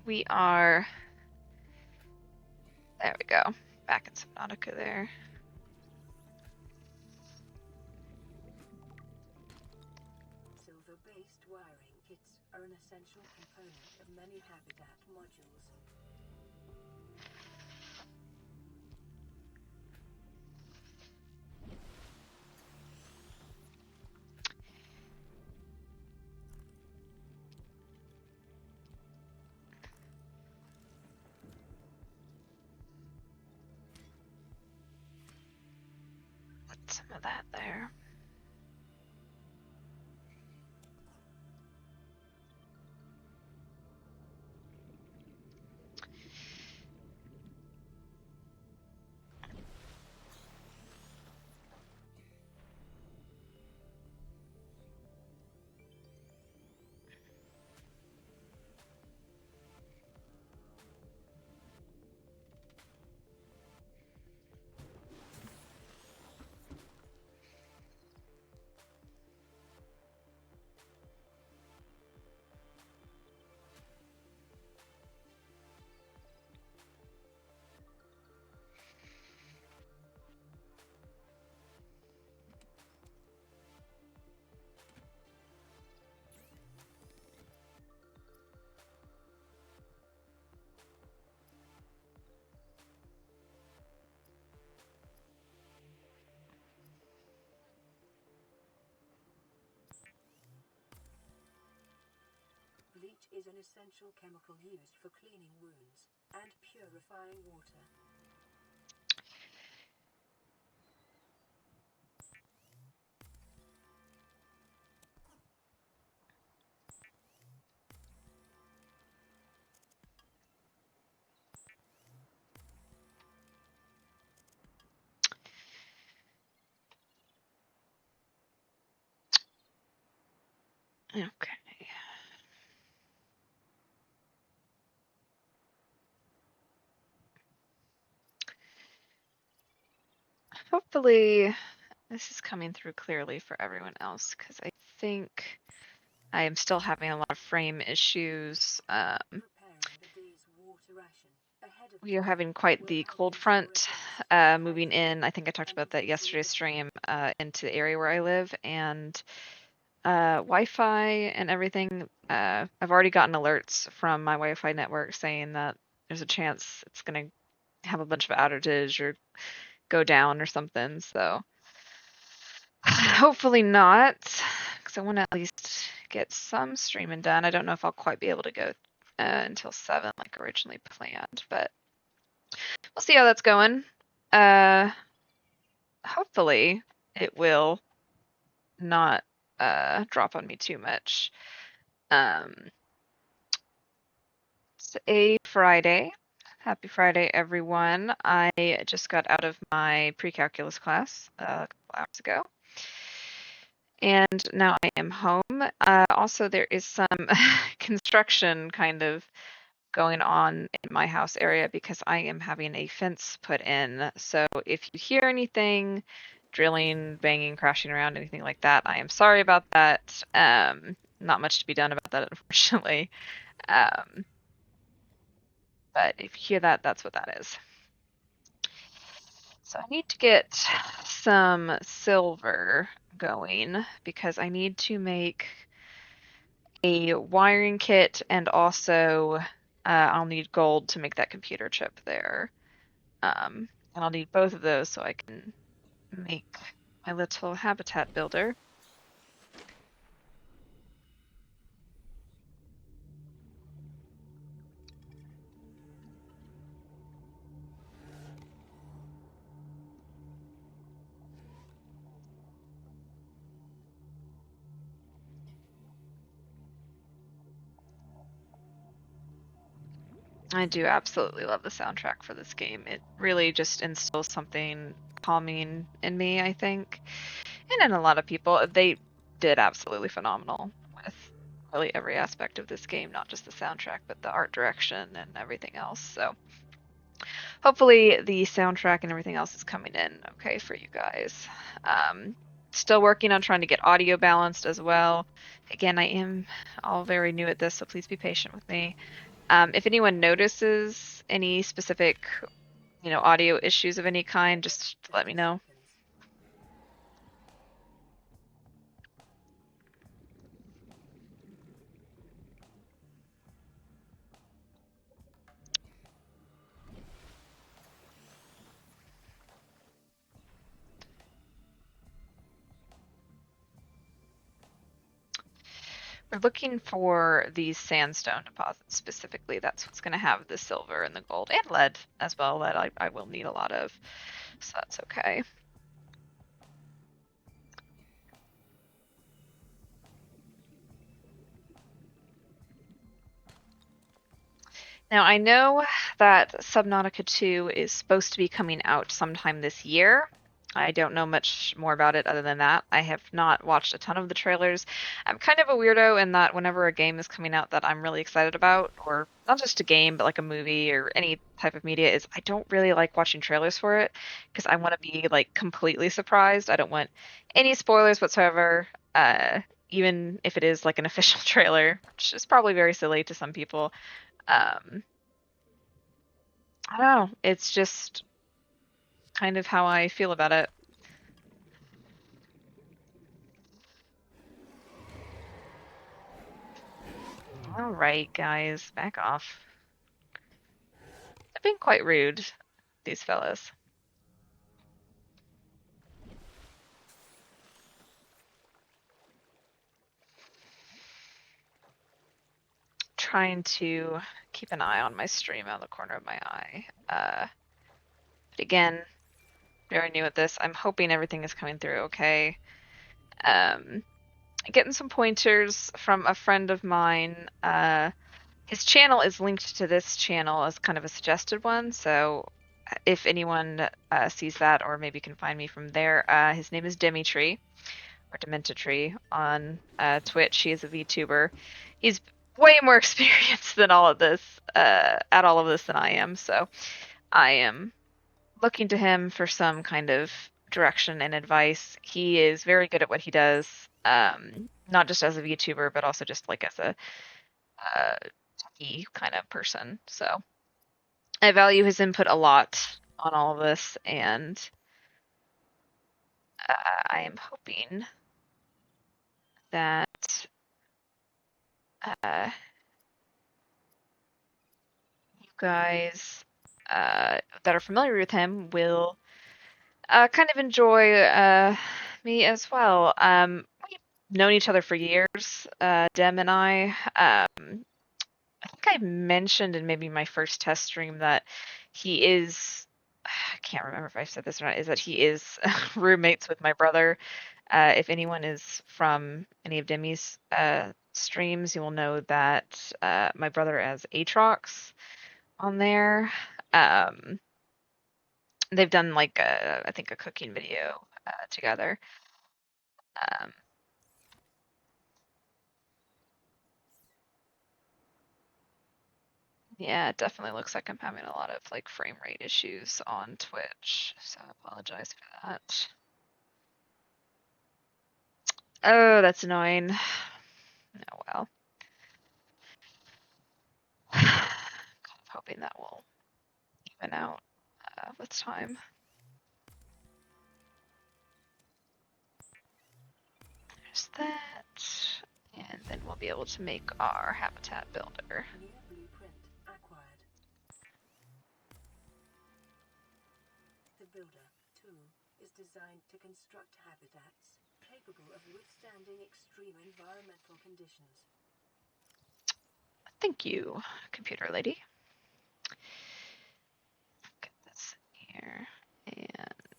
We are, there we go, back in Subnautica there. Silver-based wiring kits are an essential component of many habitat modules. Put some of that there. Bleach is an essential chemical used for cleaning wounds and purifying water. Okay. Hopefully this is coming through clearly for everyone else, because I think I am still having a lot of frame issues. Preparing the day's water ration ahead of We are time having quite will the help cold ensure front events moving in. I think I talked about that yesterday's stream into the area where I live, and Wi-Fi and everything. I've already gotten alerts from my Wi-Fi network saying that there's a chance it's going to have a bunch of outage or go down or something. So hopefully not, because I want to at least get some streaming done. I don't know if I'll quite be able to go until 7 like originally planned, but we'll see how that's going. Hopefully it will not drop on me too much. It's a Friday. Happy Friday, everyone. I just got out of my pre-calculus class a couple hours ago. And now I am home. Also, there is some construction kind of going on in my house area because I am having a fence put in. So if you hear anything, drilling, banging, crashing around, anything like that, I am sorry about that. Not much to be done about that, unfortunately. But if you hear that, that's what that is. So I need to get some silver going because I need to make a wiring kit, and also I'll need gold to make that computer chip there. And I'll need both of those so I can make my little habitat builder. I do absolutely love the soundtrack for this game. It really just instills something calming in me, I think. And in a lot of people, they did absolutely phenomenal with really every aspect of this game, not just the soundtrack, but the art direction and everything else. So hopefully the soundtrack and everything else is coming in okay for you guys. Still working on trying to get audio balanced as well. Again, I am all very new at this, so please be patient with me. If anyone notices any specific, audio issues of any kind, just let me 30 know. seconds. We're looking for these sandstone deposits specifically. That's what's going to have the silver and the gold and lead as well. That I will need a lot of, so that's okay. Now, I know that Subnautica 2 is supposed to be coming out sometime this year. I don't know much more about it other than that. I have not watched a ton of the trailers. I'm kind of a weirdo in that whenever a game is coming out that I'm really excited about, or not just a game, but like a movie or any type of media, is I don't really like watching trailers for it because I want to be like completely surprised. I don't want any spoilers whatsoever, even if it is like an official trailer, which is probably very silly to some people. Um, I don't know. It's just kind of how I feel about it. All right, guys, back off. I've been quite rude, these fellas. Trying to keep an eye on my stream out of the corner of my eye. But again, very new at this. I'm hoping everything is coming through okay. Um, Getting some pointers from a friend of mine. His channel is linked to this channel as kind of a suggested one, so if anyone sees that or maybe can find me from there, his name is Dimitri or Dementatry on Twitch. He is a VTuber. He's way more experienced than all of this, at all of this than I am, so I am looking to him for some kind of direction and advice. He is very good at what he does, not just as a VTuber, but also just like as a uh, techie kind of person. So I value his input a lot on all of this, and I am hoping that you guys that are familiar with him will kind of enjoy me as well. We've known each other for years, Dem and I. I think I mentioned in maybe my first test stream that he is, I can't remember if I said this or not, is that he is roommates with my brother. If anyone is from any of Demi's streams, you will know that my brother has Aatrox on there. Um, they've done like I think a cooking video together. Um, yeah, it definitely looks like I'm having a lot of like frame rate issues on Twitch, so I apologize for that. Oh, that's annoying. Oh well. Kind of hoping that will even out with time. There's that. And then we'll be able to make our habitat builder. New blueprint acquired. The Builder tool is designed to construct habitats capable of withstanding extreme environmental conditions. Thank you, computer lady. Get this in here. And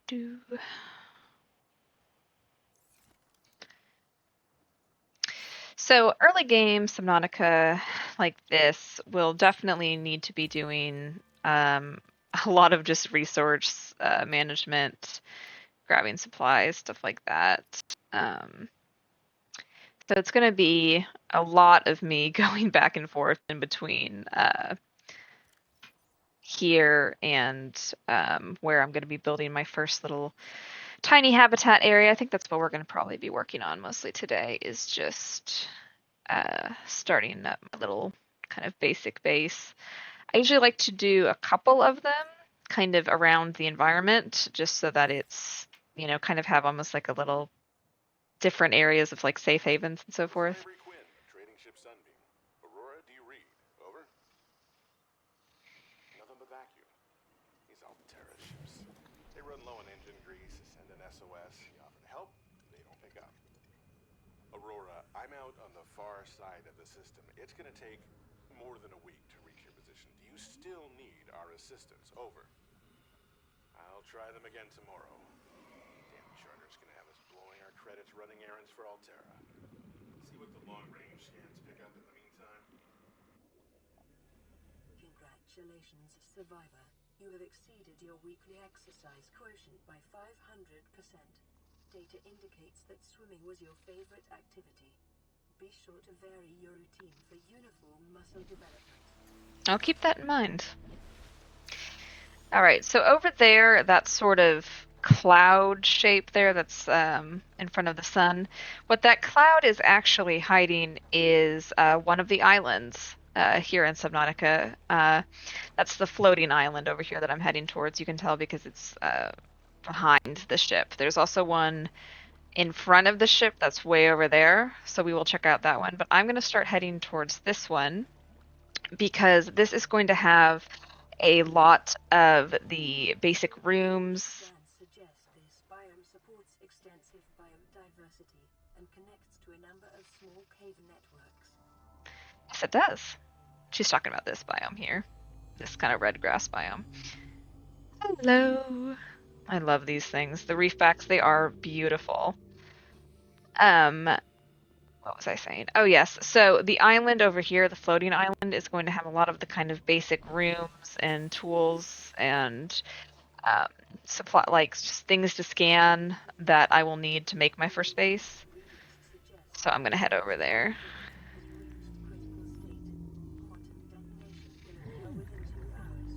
do. So early game Subnautica like this will definitely need to be doing a lot of just resource management, grabbing supplies, stuff like that. Um, So it's going to be a lot of me going back and forth in between here and where I'm going to be building my first little tiny habitat area. I think that's what we're going to probably be working on mostly today, is just starting up my little kind of basic base. I usually like to do a couple of them kind of around the environment, just so that it's, kind of have almost like a little different areas of like safe havens and so forth. Ivory Quinn, trading ship Sunbeam. Aurora, do you read? Over. Nothing but vacuum. These Altera ships. They run low on engine grease, send an SOS, you offer to help, they don't pick up. Aurora, I'm out on the far side of the system. It's gonna take more than a week to reach your position. Do you still need our assistance? Over. I'll try them again tomorrow. Damn charter's gonna have us blowing our credits running errands for Altera. See what the long-range scans pick up in the meantime. Congratulations, Survivor. You have exceeded your weekly exercise quotient by 500%. Data indicates that swimming was your favorite activity. Be sure to vary your routine for uniform muscle development. I'll keep that in mind. All right, so over there, that sort of cloud shape there that's in front of the sun, what that cloud is actually hiding is one of the islands here in Subnautica. That's the floating island over here that I'm heading towards. You can tell because it's behind the ship. There's also one in front of the ship that's way over there, so we will check out that one. But I'm going to start heading towards this one because this is going to have a lot of the basic rooms. Scans suggest this biome supports extensive biodiversity and connects to a number of small cave networks. Yes, it does. She's talking about this biome here, this kind of red grass biome. Hello. I love these things. The reefbacks, they are beautiful. What was I saying? Oh, yes. So the island over here, the floating island, is going to have a lot of the kind of basic rooms and tools and um, supply, like just things to scan that I will need to make my first base. Readings suggest So I'm going to head over there. has reached critical state. Quantum detonation will occur within 2 hours.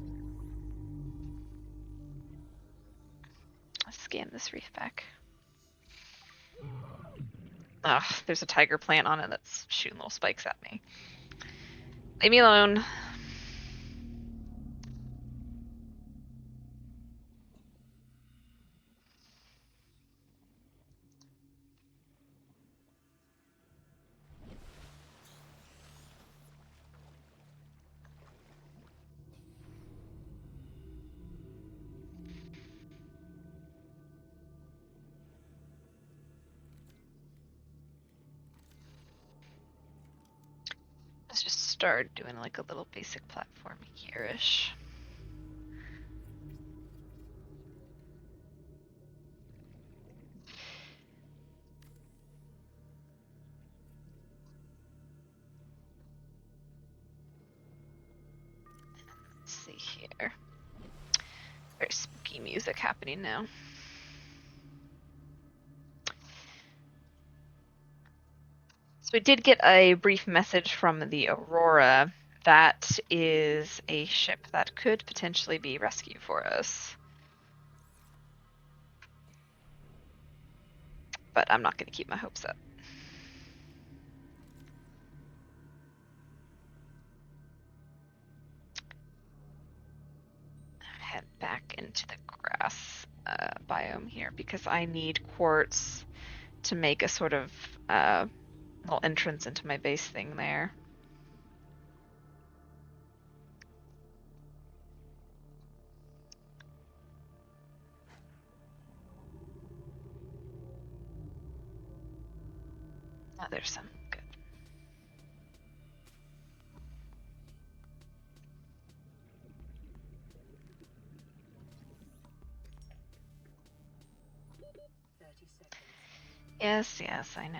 Let's scan this reef back. Oh, there's a tiger plant on it that's shooting little spikes at me. Leave me alone. Let's just start doing like a little basic platform here-ish. Let's see here. Very spooky music happening now. So we did get a brief message from the Aurora. That is a ship that could potentially be rescue for us. But I'm not going to keep my hopes up. Head back into the grass biome here because I need quartz to make a sort of little entrance into my base thing there. Oh, there's some. Good. Yes, yes, I know.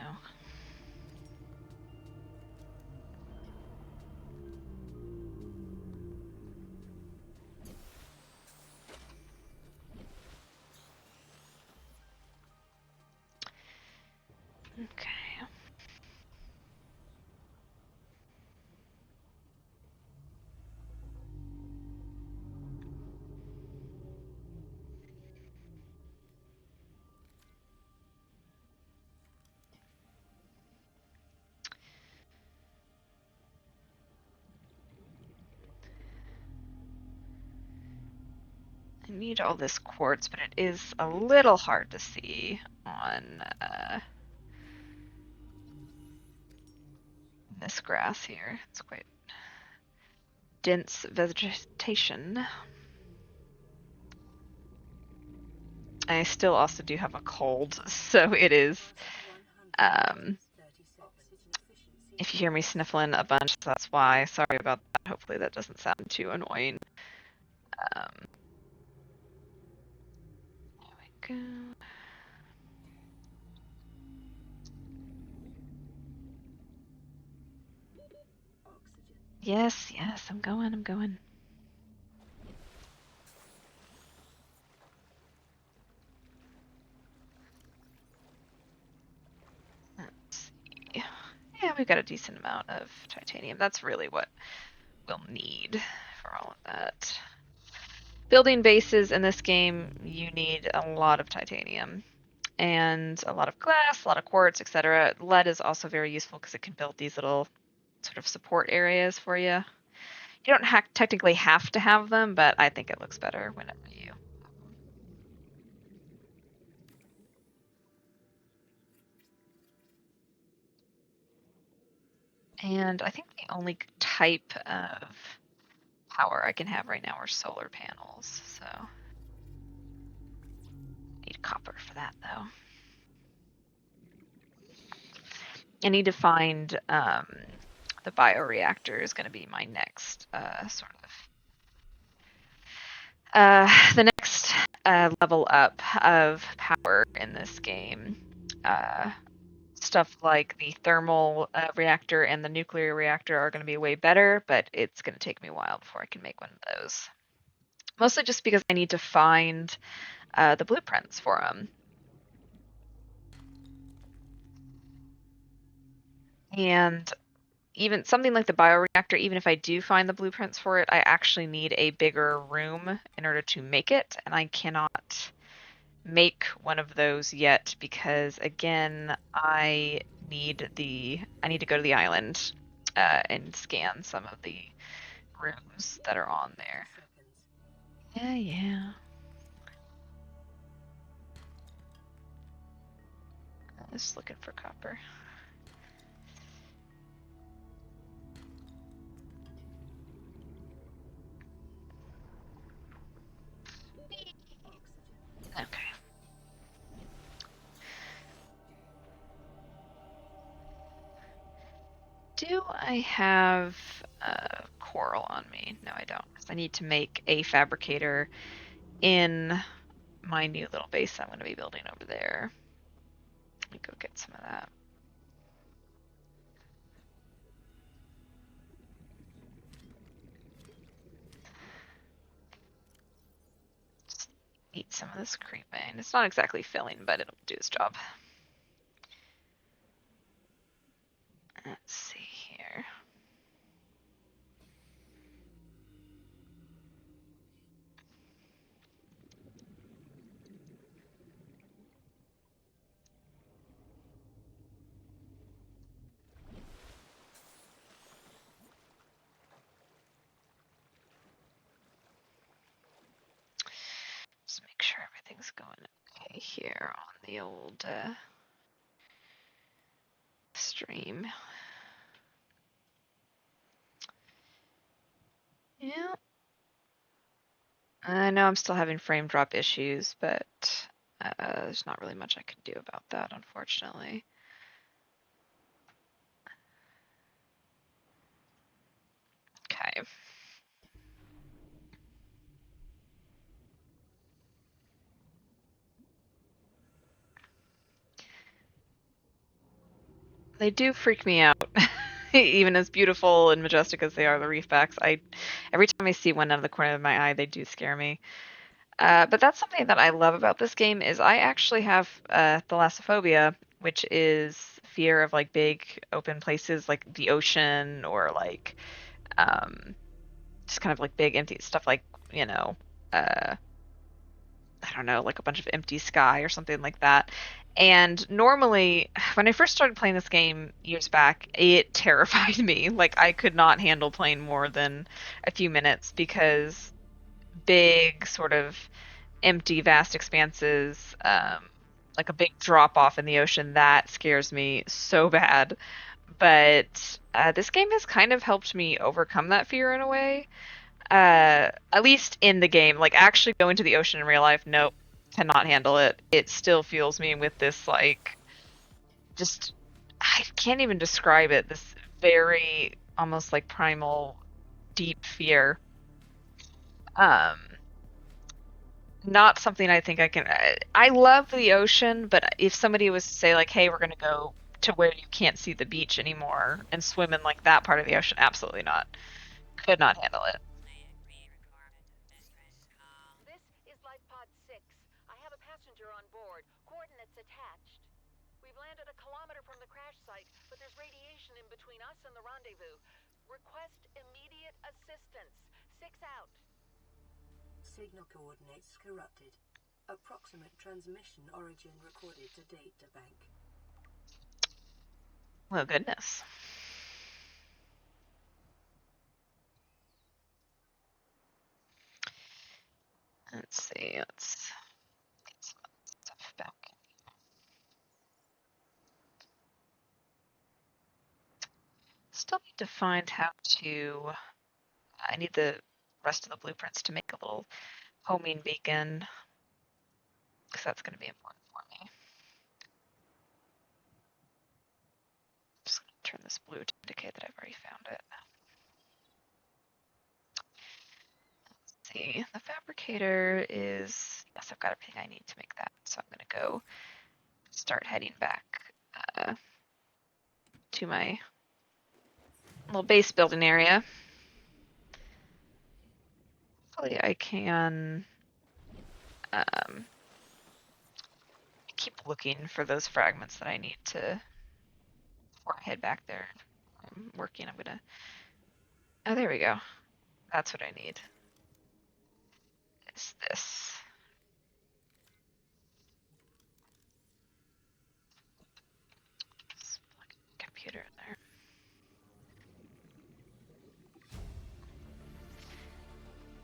Okay. need all this quartz, but it is a little hard to see on this grass here. It's quite dense vegetation. I still also do have a cold, so it is, if you hear me sniffling a bunch, that's why. Sorry about that. Hopefully that doesn't sound too annoying. There we go. Yes, I'm going. Let's see. Yeah, we've got a decent amount of titanium. That's really what we'll need for all of that. Building bases in this game, you need a lot of titanium and a lot of glass, a lot of quartz, etc. Lead is also very useful because it can build these little sort of support areas for you. You don't technically have to have them, but I think it looks better whenever you. And I think the only type of power I can have right now are solar panels, so need copper for that though. I need to find the bioreactor is going to be my next sort of the next level up of power in this game. Stuff like the thermal reactor and the nuclear reactor are going to be way better, but it's going to take me a while before I can make one of those. Mostly just because I need to find the blueprints for them. And even something like the bioreactor, even if I do find the blueprints for it, I actually need a bigger room in order to make it, and I cannot make one of those yet because, again, I need to go to the island and scan some of the rooms that are on there. Yeah. I was looking for copper. Okay. Do I have coral on me? No, I don't. I need to make a fabricator in my new little base I'm going to be building over there. Let me go get some of that. Just eat some of this cream vein. It's not exactly filling, but it'll do its job. Let's see here. Just make sure everything's going okay here on the old stream. Yeah. I know I'm still having frame drop issues, but there's not really much I can do about that, unfortunately. Okay. They do freak me out. Even as beautiful and majestic as they are, the reefbacks, every time I see one out of the corner of my eye, they do scare me. But that's something that I love about this game is I actually have thalassophobia, which is fear of like big open places like the ocean or like just kind of like big empty stuff like, I don't know, like a bunch of empty sky or something like that. And normally, when I first started playing this game years back, it terrified me. Like, I could not handle playing more than a few minutes because big sort of empty, vast expanses, like a big drop off in the ocean, that scares me so bad. But this game has kind of helped me overcome that fear in a way. At least in the game, like actually going to the ocean in real life, nope, cannot handle it. It still fuels me with this like just I can't even describe it. This very almost like primal, deep fear. Um, Not something I think I can. I love the ocean, but if somebody was to say like, "Hey, we're gonna go to where you can't see the beach anymore and swim in like that part of the ocean," absolutely not. Could not handle it. This is Life Pod 6. I have a passenger on board. Coordinates attached. We've landed a kilometer from the crash site, but there's radiation in between us and the rendezvous. Request immediate assistance. 6 out. Signal coordinates corrupted. Approximate transmission origin recorded to data bank. Oh goodness. Let's see. Let's get some stuff back. Still need to find how to. I need the rest of the blueprints to make a little homing beacon because that's going to be important for me. Just going to turn this blue to indicate that I've already found it. Let's see. The fabricator is. Yes, I've got everything I need to make that. So I'm going to go start heading back to my little base building area. Hopefully I can keep looking for those fragments that I need to before I head back there. I'm working. I'm gonna. Oh, there we go. That's what I need. Is this? Let's plug a computer in there.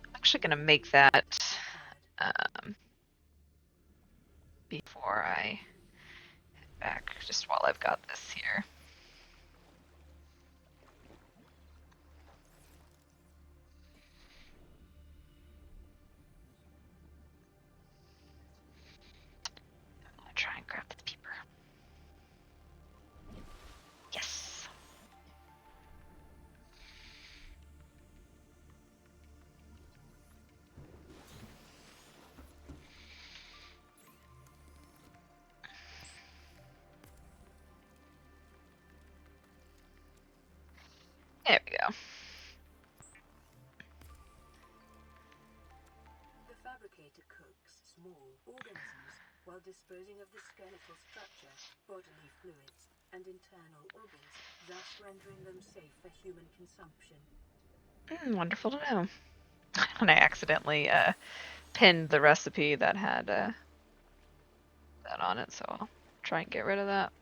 I'm actually gonna make that before I head back, just while I've got this here. I'm gonna try and grab the paper. Yes. There we go. The fabricator cooks small organisms while disposing of the skeletal structure, bodily fluids, and internal organs, thus rendering them safe for human consumption. Wonderful to know. And I accidentally pinned the recipe that had that on it, so I'll try and get rid of that.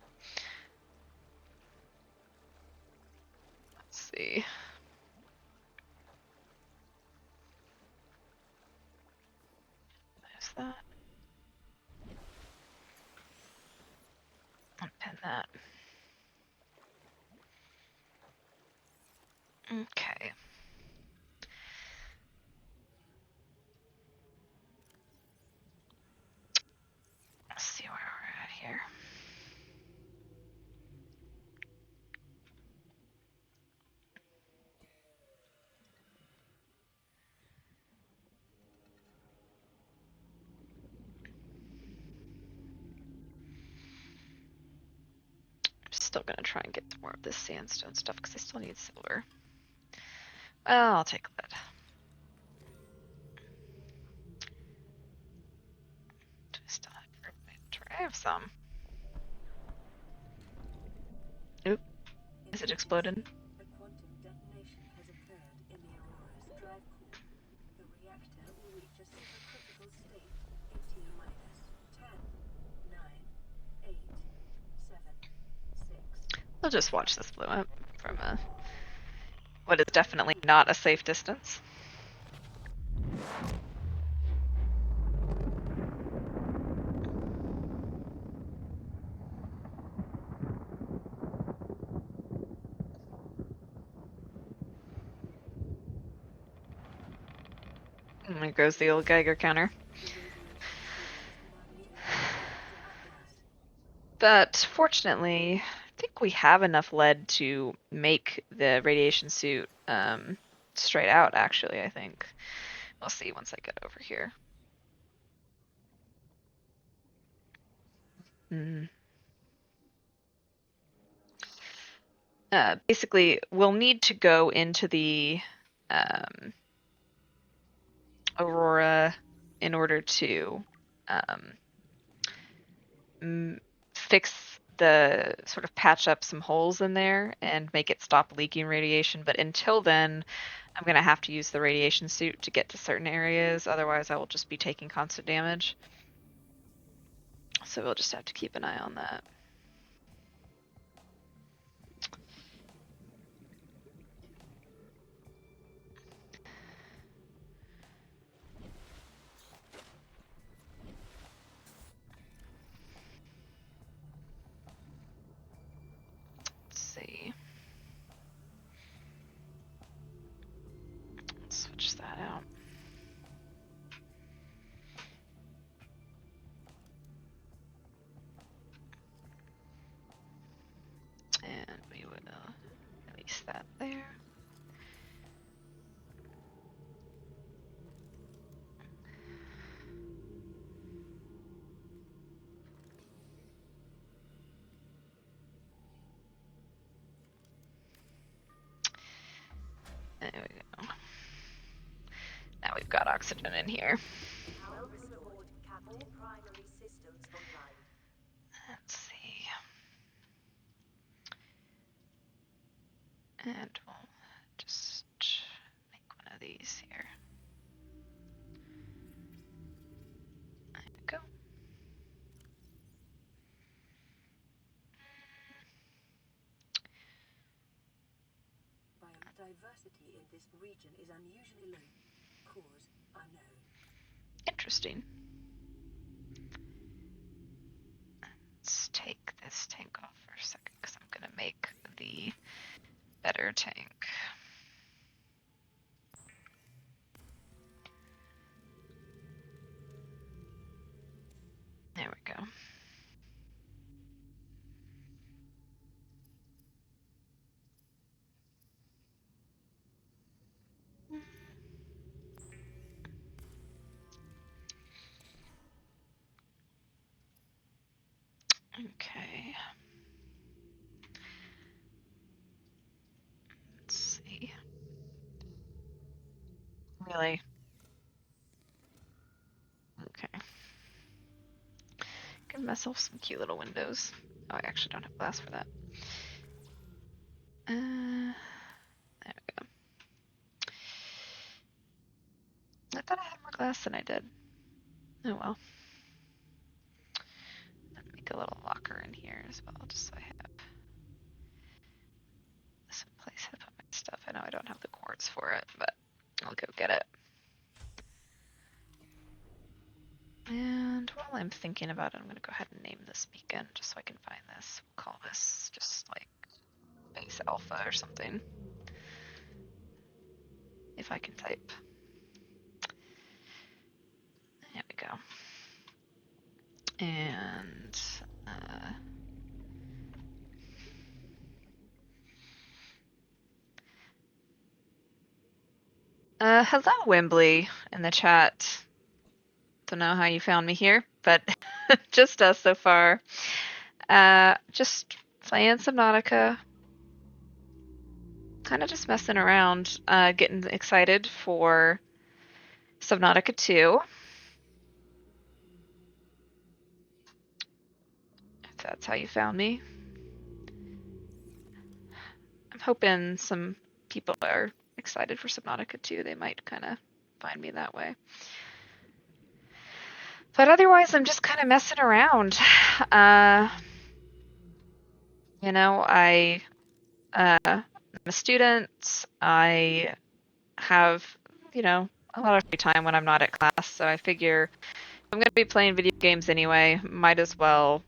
Let's see. There's that. Unpin that. Okay. Let's see where we're at here. I'm still gonna try and get more of this sandstone stuff because I still need silver. Well, I'll take lead. Do I still have room in my inventory? I have some. Oop. Is it exploded? A quantum detonation has occurred in the Aurora's drive core. The reactor will reach a supercritical state in T-minus 10, 9, 8, 7, 6. We'll just watch this blow up from what is definitely not a safe distance. There goes the old Geiger counter. The radiation source is magnifying to Atlas. But fortunately, I think we have enough lead to make the radiation suit straight out, actually, I think. We'll see once I get over here. Mm. Basically, we'll need to go into the Aurora in order to fix the sort of patch up some holes in there and make it stop leaking radiation. But until then, I'm going to have to use the radiation suit to get to certain areas. Otherwise, I will just be taking constant damage. So we'll just have to keep an eye on that. Let's see. Let's switch that out. And we will release that there. There we go. Now we've got oxygen in here. Power restored. All primary systems online. Let's see. And we'll just make one of these here. There we go. Biodiversity in this region is unusually low. Cause unknown. Interesting. Let's take this tank off for a second because I'm going to make the better tank. There we go. Okay. Let's see. Really? Okay. Give myself some cute little windows. Oh, I actually don't have glass for that. There we go. I thought I had more glass than I did. Oh well. Let me make a little locker in here as well, just so I have some place to put my stuff. I know I don't have the quartz for it, but I'll go get it. And while I'm thinking about it, I'm going to go ahead and name this beacon just so I can find this. We'll call this just like base alpha or something. If I can type. There we go. And hello, Wembley, in the chat. Don't know how you found me here, but just us so far. Just playing Subnautica. Kind of just messing around, getting excited for Subnautica 2. If that's how you found me. I'm hoping some people are excited for Subnautica 2. They might kind of find me that way. But otherwise, I'm just kind of messing around. You know, I'm a student. I have, you know, a lot of free time when I'm not at class. So I figure I'm going to be playing video games anyway. Might as well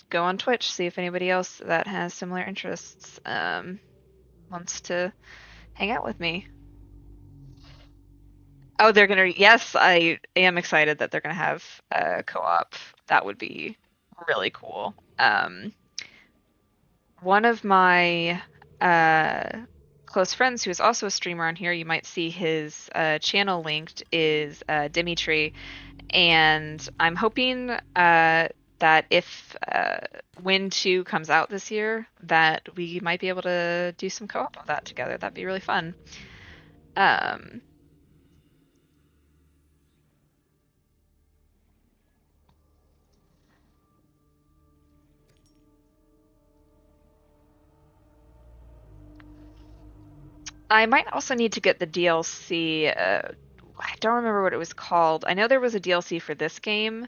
go on Twitch, see if anybody else that has similar interests wants to hang out with me. Oh, they're gonna. Yes, I am excited that they're gonna have co-op. That would be really cool. One of my uh, close friends, who is also a streamer on here, you might see his channel linked, is Dimitri, and I'm hoping that if Win 2 comes out this year, that we might be able to do some co-op of that together. That'd be really fun. Um, I might also need to get the DLC. I don't remember what it was called. I know there was a DLC for this game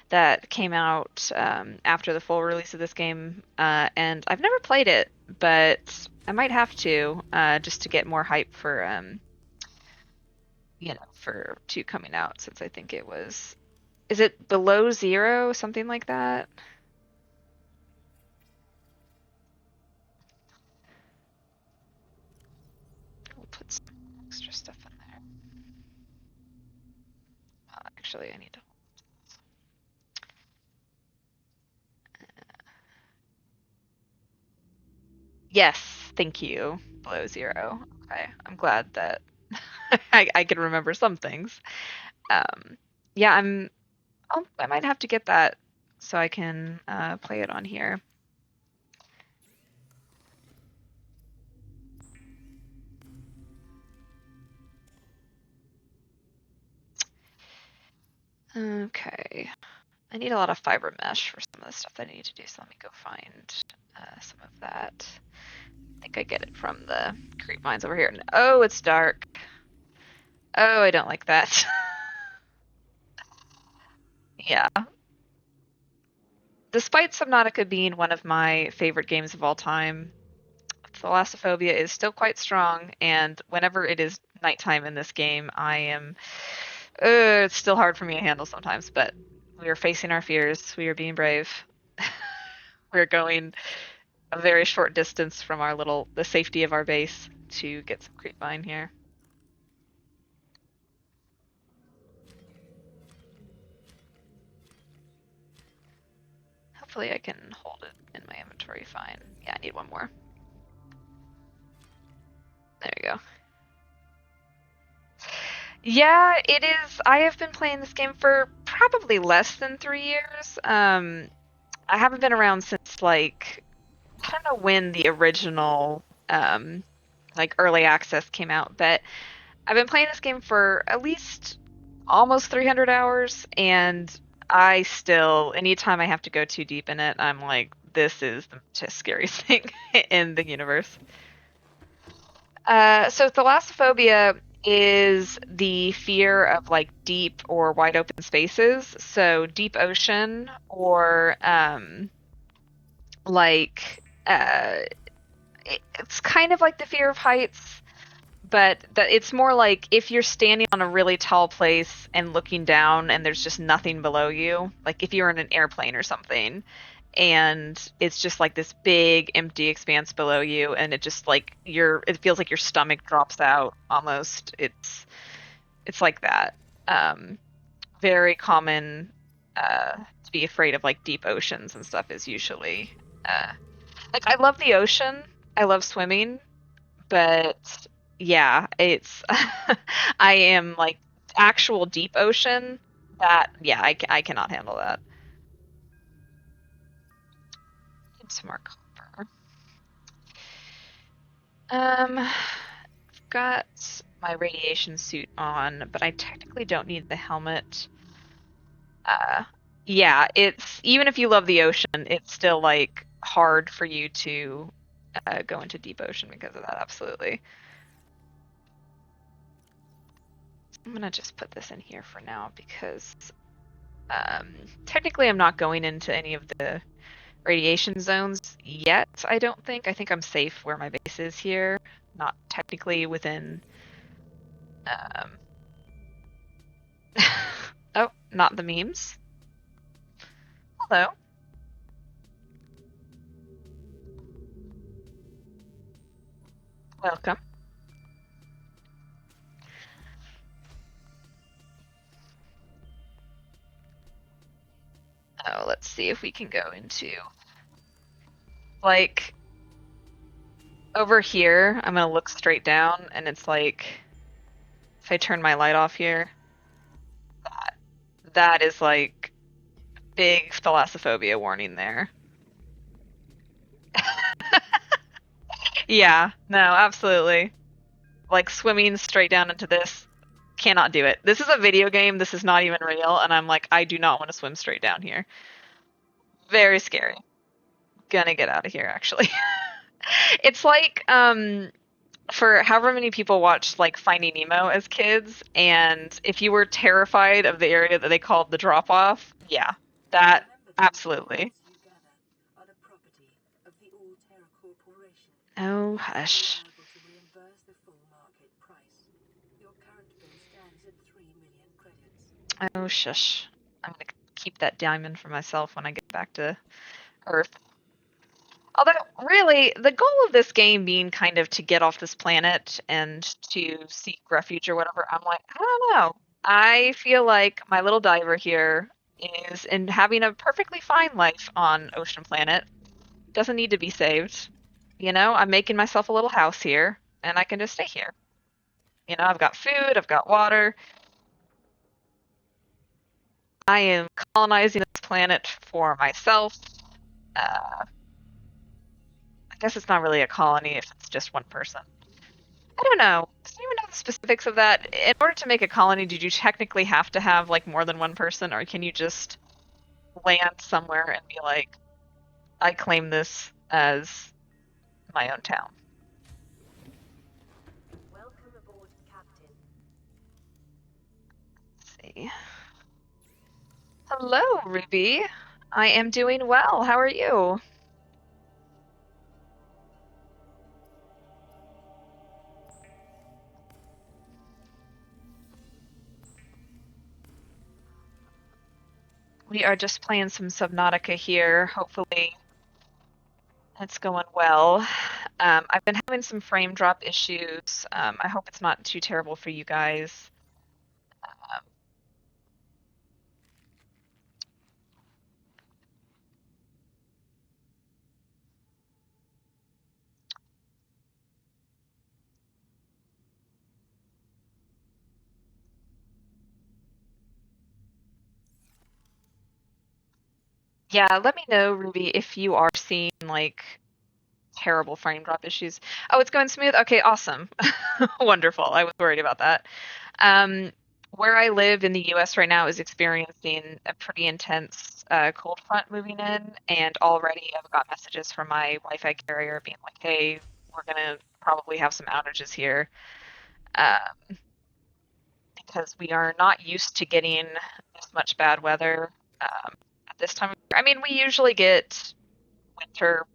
that came out after the full release of this game, and I've never played it, but I might have to just to get more hype for for 2 coming out, since I think it was. Is it Below Zero, something like that? We'll put some extra stuff in there. Actually, I need to. Yes, thank you. Below Zero. Okay, I'm glad that I can remember some things. Um, yeah, I might have to get that so I can play it on here. Okay. I need a lot of fiber mesh for some of the stuff that I need to do, so let me go find some of that. I think I get it from the creep mines over here. Oh, it's dark. Oh, I don't like that. Yeah. Despite Subnautica being one of my favorite games of all time, Thalassophobia is still quite strong, and whenever it is nighttime in this game, I am. It's still hard for me to handle sometimes, but we are facing our fears. We are being brave. We're going a very short distance from the safety of our base to get some creep mine here. Hopefully I can hold it in my inventory fine. Yeah, I need one more. There we go. Yeah, it is. I have been playing this game for probably less than 3 years. I haven't been around since like I don't know when the original like early access came out, but I've been playing this game for at least almost 300 hours, and I still, anytime I have to go too deep in it, I'm like, this is the just scariest thing in the universe. So thalassophobia is the fear of like deep or wide open spaces. So deep ocean or like it's kind of like the fear of heights, but it's more like if you're standing on a really tall place and looking down and there's just nothing below you, like if you're in an airplane or something, and it's just like this big empty expanse below you, and it just like it feels like your stomach drops out almost. It's like that. Um, Very common to be afraid of like deep oceans and stuff is usually like I love the ocean. I love swimming, but yeah, it's I am like actual deep ocean. That yeah, I cannot handle that. Need some more copper. I've got my radiation suit on, but I technically don't need the helmet. Uh, yeah, it's even if you love the ocean, it's still like hard for you to go into deep ocean because of that. Absolutely. I'm gonna just put this in here for now because technically I'm not going into any of the radiation zones yet, I don't think. I think I'm safe where my base is here. Not technically within. Um... oh, not the memes. Hello. Welcome. see if we can go into, like, over here, I'm gonna look straight down, and it's like, if I turn my light off here, that is like big thalassophobia warning there. Yeah, no, absolutely. Like swimming straight down into this, cannot do it. This is a video game, this is not even real, and I'm like, I do not want to swim straight down here. Very scary. Gonna get out of here, actually. It's like, for however many people watched like Finding Nemo as kids, and if you were terrified of the area that they called the drop off, yeah, that absolutely. You gather are the property of the All-Terra Corporation. Oh, You are hush. liable to reimburse the full market price. Your current bill stands at 3 million credits. Oh, shush. I'm gonna keep that diamond for myself when I get back to Earth. Although, really, the goal of this game being kind of to get off this planet and to seek refuge or whatever, I'm like, I don't know. I feel like my little diver here is in having a perfectly fine life on Ocean Planet. Doesn't need to be saved. You know, I'm making myself a little house here, and I can just stay here. You know, I've got food, I've got water. I am colonizing this planet for myself. I guess it's not really a colony if it's just one person. I don't know. Does anyone know the specifics of that? In order to make a colony, did you technically have to have like more than one person, or can you just land somewhere and be like, I claim this as my own town? Welcome aboard, Captain. Let's see. Hello, Ruby. I am doing well. How are you? We are just playing some Subnautica here. Hopefully it's going well. I've been having some frame drop issues. I hope it's not too terrible for you guys. Yeah, let me know, Ruby, if you are seeing like terrible frame drop issues. Oh, it's going smooth? Okay, awesome. Wonderful. I was worried about that. Um, where I live in the US right now is experiencing a pretty intense cold front moving in, and already I've got messages from my Wi-Fi carrier being like, hey, we're gonna probably have some outages here. Because we are not used to getting this much bad weather at this time of year. I mean, we usually get winter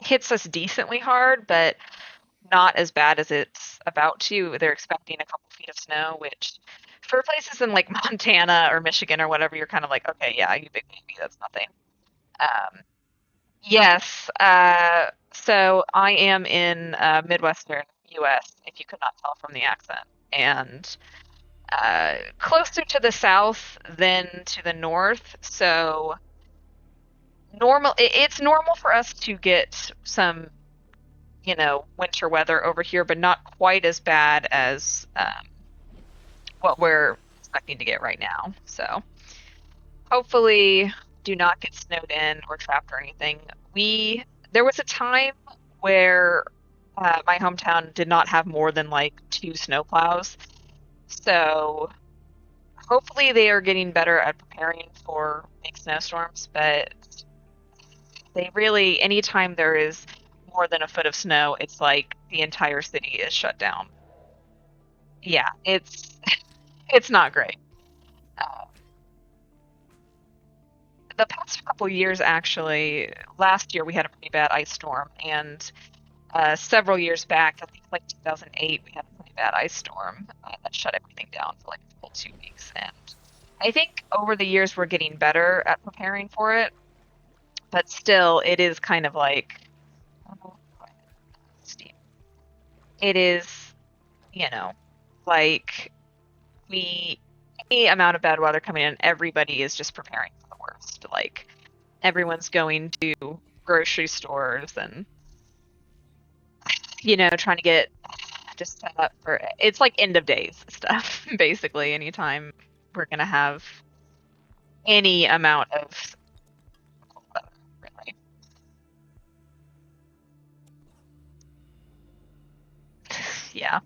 hits us decently hard, but not as bad as it's about to. They're expecting a couple feet of snow, which for places in like Montana or Michigan or whatever, you're kind of like, okay, yeah, you big baby, that's nothing. Yes. So I am in Midwestern US, if you could not tell from the accent, and closer to the south than to the north. So it's normal for us to get some, you know, winter weather over here, but not quite as bad as what we're expecting to get right now. So hopefully do not get snowed in or trapped or anything. There was a time where my hometown did not have more than like 2 snowplows. So hopefully they are getting better at preparing for big snowstorms, but they really, anytime there is more than a foot of snow, it's like the entire city is shut down. Yeah, it's not great. Uh, the past couple years, actually, last year we had a pretty bad ice storm, and several years back, I think like 2008, we had a pretty bad ice storm that shut everything down for like a full 2 weeks. And I think over the years we're getting better at preparing for it, but still, it is kind of like, oh, Steam. It is, you know, like any amount of bad weather coming in, everybody is just preparing for the worst. Like everyone's going to grocery stores and trying to get just set up for it's like end of days stuff basically anytime we're gonna have any amount of really. Yeah.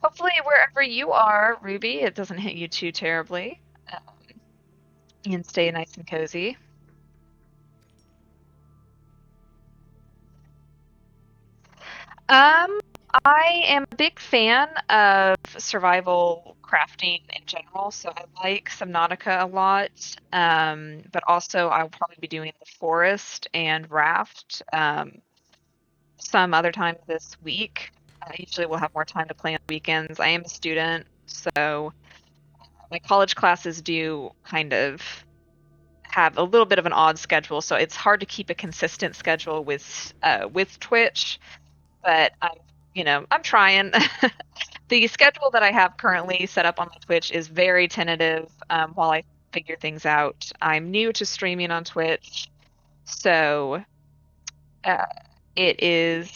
Hopefully wherever you are, Ruby, it doesn't hit you too terribly. And stay nice and cozy. Um, I am a big fan of survival crafting in general, so I like Subnautica a lot. But also I'll probably be doing the forest and raft some other time this week. I usually will have more time to play on weekends. I am a student, so my college classes do kind of have a little bit of an odd schedule, so it's hard to keep a consistent schedule with Twitch. But I'm trying. The schedule that I have currently set up on my Twitch is very tentative while I figure things out. I'm new to streaming on Twitch, so uh, it is.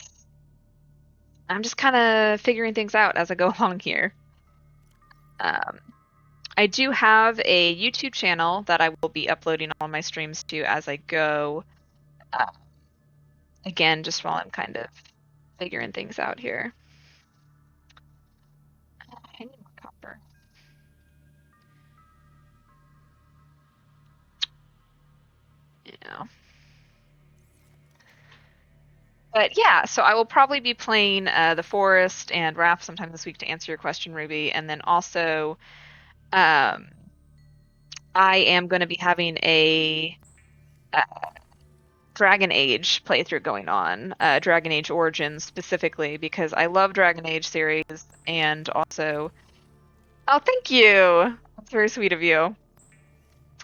I'm just kind of figuring things out as I go along here. Um, I do have a YouTube channel that I will be uploading all my streams to as I go. Uh, again, just while I'm kind of figuring things out here. I need more copper. Yeah. But yeah, so I will probably be playing the Forest and Raft sometime this week to answer your question, Ruby. And then also, um, I am going to be having a uh, Dragon Age playthrough going on, Dragon Age Origins specifically, because I love Dragon Age series and also, oh, thank you. That's very sweet of you.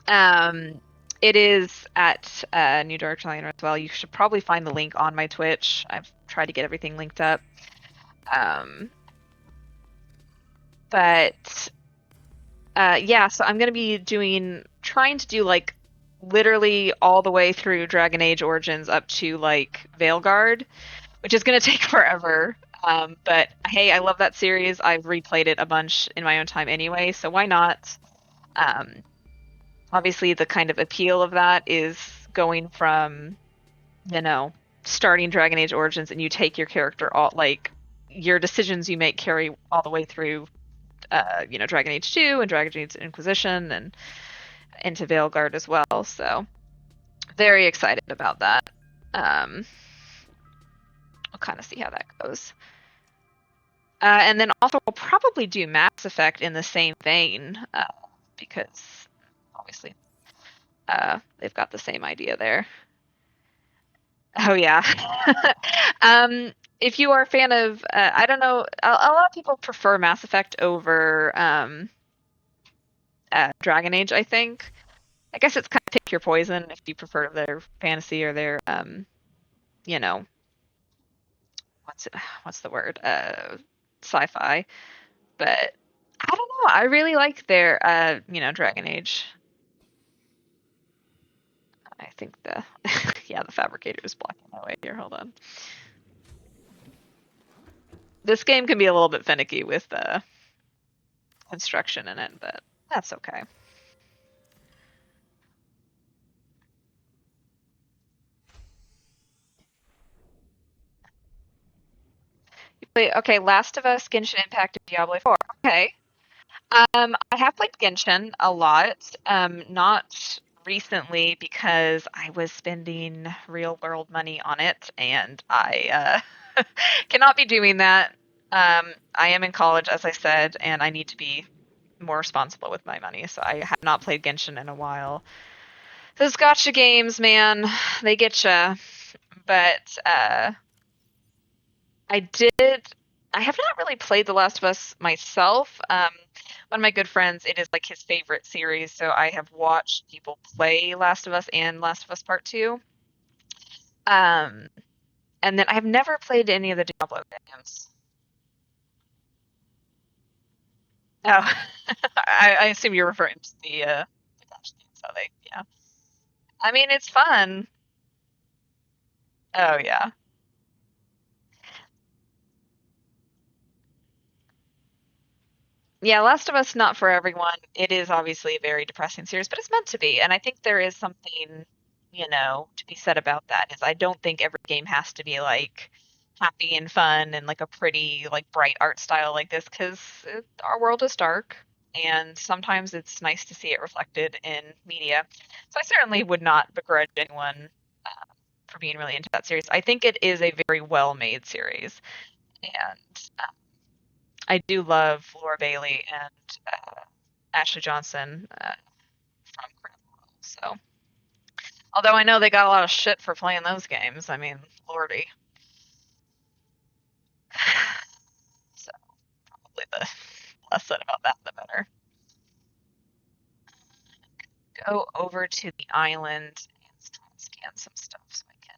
Um, it is at New Dark China as well. You should probably find the link on my Twitch. I've tried to get everything linked up. Um, but yeah, so I'm gonna be trying to do like literally all the way through Dragon Age Origins up to like Veilguard, which is gonna take forever. But hey, I love that series. I've replayed it a bunch in my own time anyway, so why not? Um, Obviously, the kind of appeal of that is going from, you know, starting Dragon Age Origins and you take your character all like your decisions you make carry all the way through Dragon Age 2 and Dragon Age Inquisition and into Veilguard as well. So very excited about that. We'll kind of see how that goes. And then also we'll probably do Mass Effect in the same vein because obviously they've got the same idea there. Oh yeah. If you are a fan of, I don't know, a lot of people prefer Mass Effect over Dragon Age. I think. I guess it's kind of pick your poison if you prefer their fantasy or their you know, what's the word? Sci-fi. But I don't know. I really like their Dragon Age. I think the yeah, the fabricator is blocking my way here. Hold on. This game can be a little bit finicky with the construction in it, but that's okay. You play okay, Last of Us, Genshin Impact, and Diablo 4. Okay. I have played Genshin a lot. Not recently because I was spending real world money on it, and I cannot be doing that. I am in college, as I said, and I need to be more responsible with my money. So I have not played Genshin in a while. Those gotcha games, man, they get you. But I did. I have not really played The Last of Us myself. One of my good friends, it is like his favorite series, so I have watched people play Last of Us and Last of Us Part 2. Um, and then I've never played any of the Diablo games. Oh, I assume you're referring to the gacha games, how they, yeah. I mean, it's fun. Oh yeah. Yeah, Last of Us not for everyone. It is obviously a very depressing series, but it's meant to be. And I think there is something, to be said about that is I don't think every game has to be like happy and fun and like a pretty like bright art style like this because our world is dark and sometimes it's nice to see it reflected in media. So I certainly would not begrudge anyone for being really into that series. I think it is a very well made series and I do love Laura Bailey and Ashley Johnson from Critical. So, although I know they got a lot of shit for playing those games, I mean, lordy. So, probably the less said about that, the better. Go over to the island and try and scan some stuff so I can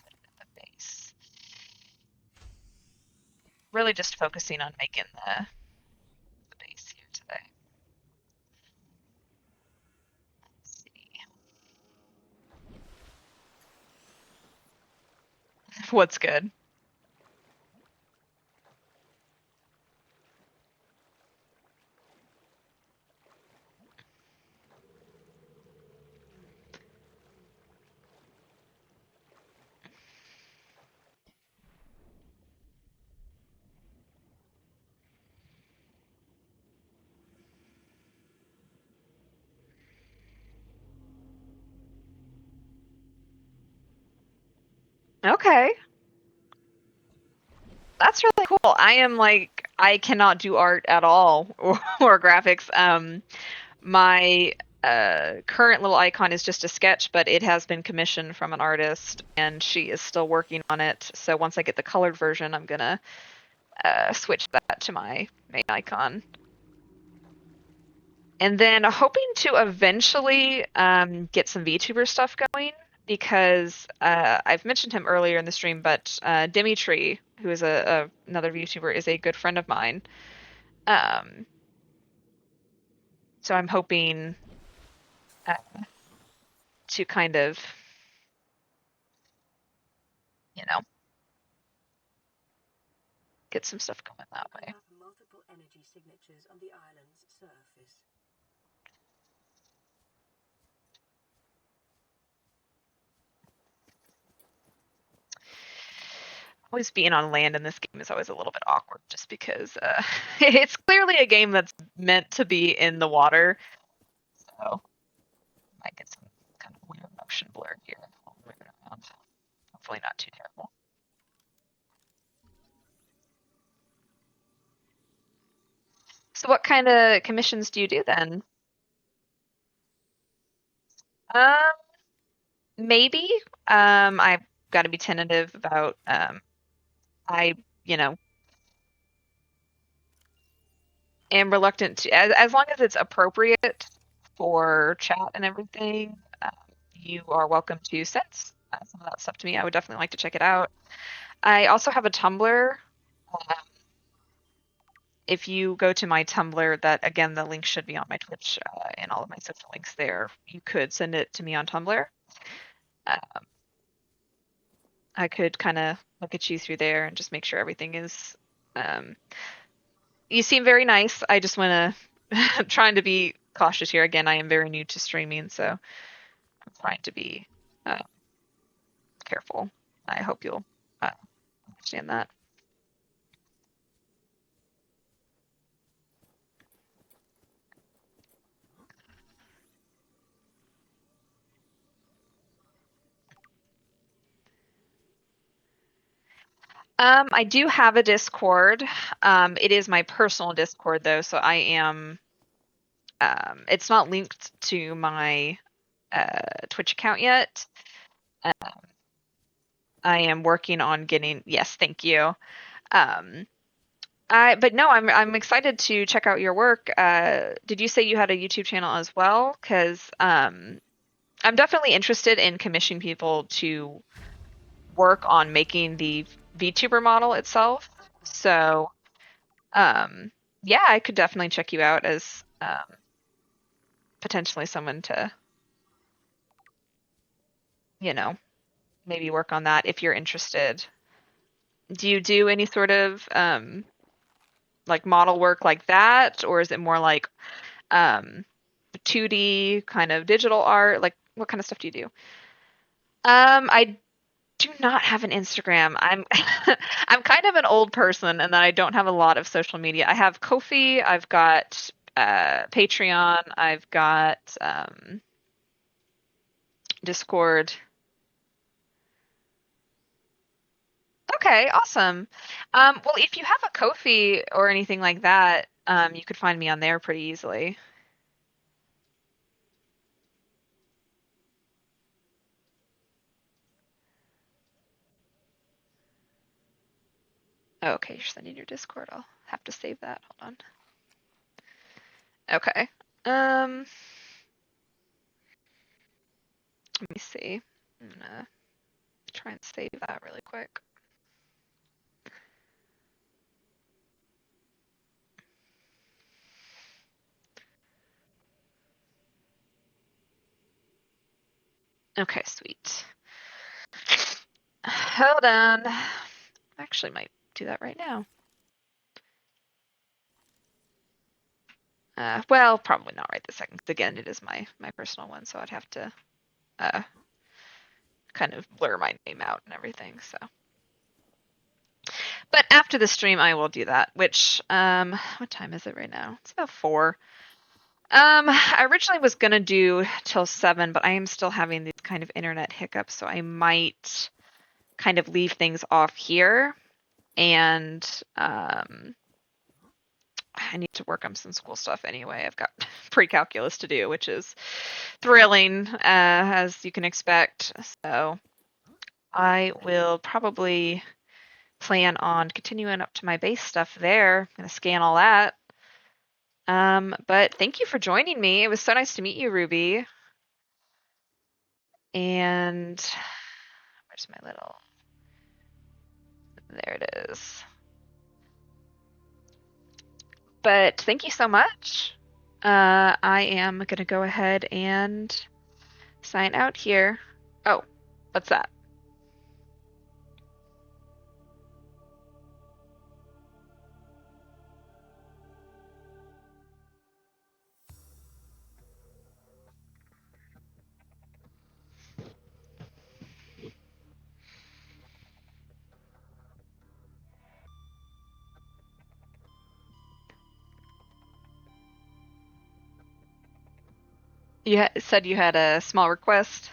put it in the base. Really just focusing on making the base here today. Let's see. What's good? Okay. That's really cool. I am like I cannot do art at all or graphics. My current little icon is just a sketch, but it has been commissioned from an artist, and she is still working on it. So once I get the colored version, I'm gonna switch that to my main icon. And then hoping to eventually get some VTuber stuff going because I've mentioned him earlier in the stream, but Dimitri, who is another VTuber, is a good friend of mine. Um, so I'm hoping uh, to kind of, you know, get some stuff going that You way. have multiple energy signatures on the island's surface. Always being on land in this game is always a little bit awkward just because it's clearly a game that's meant to be in the water. So might get some kind of weird motion blur here. I'll move it around. Hopefully not too terrible. So what kind of commissions do you do then? Um, maybe. I've got to be tentative about I, you know, am reluctant to as long as it's appropriate for chat and everything. You are welcome to send some of that stuff to me. I would definitely like to check it out. I also have a Tumblr. Um, if you go to my Tumblr, that again, the link should be on my Twitch and all of my social links there. You could send it to me on Tumblr. Um, I could kind of look at you through there and just make sure everything is. Um, you seem very nice. I just want to trying to be cautious here. Again, I am very new to streaming, so I'm trying to be uh, careful. I hope you'll understand that. I do have a Discord. It is my personal Discord though, so I am. It's not linked to my Twitch account yet. Um, I am working on getting. Yes, thank you. Um, but no, I'm excited to check out your work. Did you say you had a YouTube channel as well? Because I'm definitely interested in commissioning people to work on making the VTuber model itself. So, um, yeah, I could definitely check you out as potentially someone to you know, maybe work on that if you're interested. Do you do any sort of like model work like that, or is it more like um 2D kind of digital art? Like what kind of stuff do you do? I do not have an Instagram. I'm I'm kind of an old person and that I don't have a lot of social media. I have Ko-fi, I've got Patreon, I've got Discord. Okay, awesome. Well, if you have a Ko-fi or anything like that, you could find me on there pretty easily. Okay, you're sending your Discord. I'll have to save that. Hold on. Okay. Um, Let me see. I'm gonna try and save that really quick. Okay, sweet. Hold on. Actually might do that right now. Well, probably not right this second. 'Cause again, it is my personal one, so I'd have to uh, kind of blur my name out and everything. So, but after the stream, I will do that. Which what time is it right now? It's about 4. I originally was gonna do till 7, but I am still having these kind of internet hiccups, so I might kind of leave things off here and I need to work on some school stuff anyway. I've got pre-calculus to do, which is thrilling, as you can expect. So I will probably plan on continuing up to my base stuff there. I'm going to scan all that. But thank you for joining me. It was so nice to meet you, Ruby. And where's my little... There it is. But thank you so much. I am going to go ahead and sign out here. Oh, what's that? You said you had a small request?